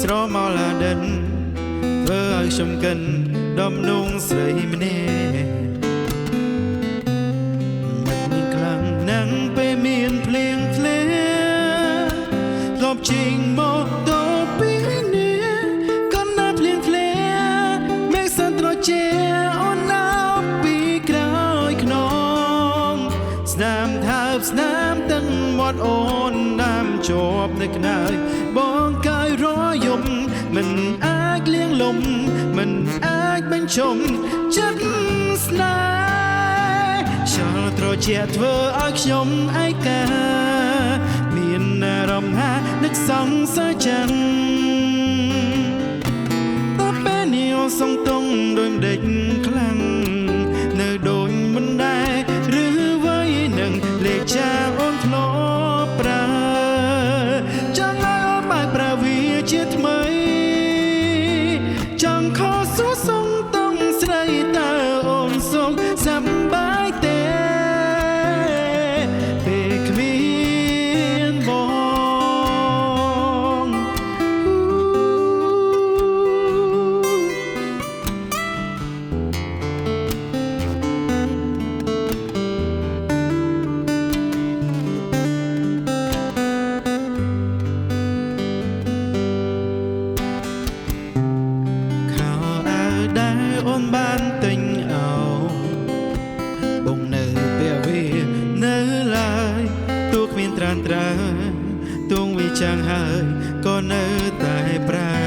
ស្រមោលដិនធ្វើឲ្យខ្ញុំកិនដំណងស្រីម្នាក់មិនមានខ្លាំងណាស់ពេលមានភ្លៀងធ្លាធ្លាប់ជិញមកតពីនេះក៏ណាភ្លៀងធ្លាមេឃសិនត្រជាអូនណាពីក្រោយខ្នងស្នាមថើបស្នាមទាំងមាត់អូនណាមជាប់នៅខ្នើយបងកាយរយំមិនអាចលៀងលំមិនអាចបញ្ឈប់ចិត្តស្នេហ៍ឆ្លត្រជាធ្វើឲ្យខ្ញុំឯកាមានអារម្មណ៍ថានឹកសង្ស័យចឹងតើពេលនេះអូនសងតុងដោយដេកខ្លាំងនៅដូចមិនដែរឬអ្វីនឹងលេខចាអូនធ្លាប់ប្រើចង់ឲ្យអូនបើកប្រើវាជាថ្មីចង់ខកសួរសងតុងស្រីតើអូនសុខសប្បាយទេពេលគ្មានបងអូនបានទិញអោបងនៅពេលវានៅឡើយទូគ្មានត្រានត្រើទួងវាចាំងហើយក៏នៅតែប្រើ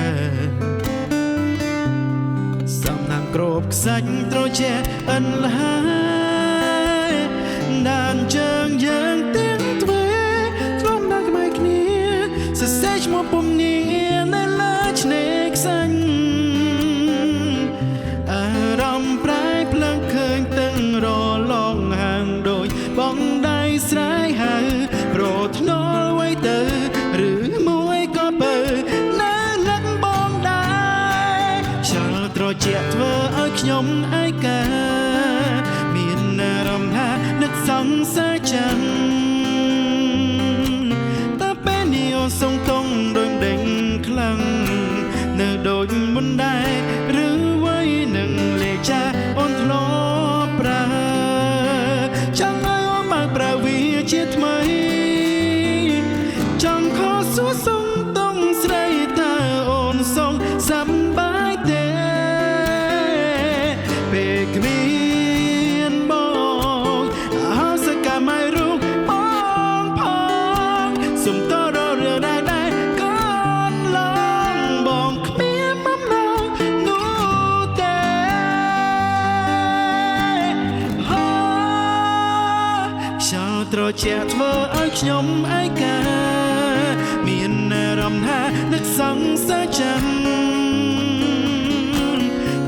សំណាំក្របខ្សាច់ត្រជាអិនលហើយដានជើងយើងទាំងទ្វេធ្លាប់ដល់ក្បែរគ្នាសរសេរឈ្មោះពុំនីនៅលើឆ្នេរខ្សាច់បងដៃស្រ័យហៅប្រថ្នល់ໄວទៅឬមួយក៏បើនៅនឹងបងដែរឆ្លត្រជាធ្វើឲ្យខ្ញុំឯកាមានអារម្មណ៍ថានឹកសង្ស័យចឹងតើពេលនេះអូនសងតុងដោយដេញខ្លាំងនៅដូចមុនដែរឬអ្វីនឹងលេខចាអូនធ្លាប់ប្រើចង់ប្រើវាជាថ្មីចង់ខកសួរសងតុងស្រីតើអូនសងសប្បាយទេពេលគ្មានបងអោសកាមៃរូបបងផងសុំតររឿងដែរកូនឡងបងគ្មានបំណងនោះទេត្រជាធ្វើឲ្យខ្ញុំឯកាមានអារម្មណ៍ថានឹកសង្ស័យចឹង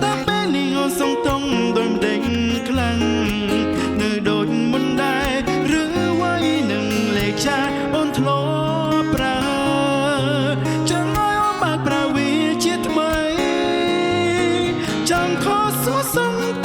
តើពេលនេះអូនសងតុងដោយដេញខ្លាំងនៅដូចមុនដែរឬអ្វីនឹងលេខចាអូនធ្លាប់ប្រើចង់ឲ្យអូនបើកប្រើវាជាថ្មីចង់ខកសួរសង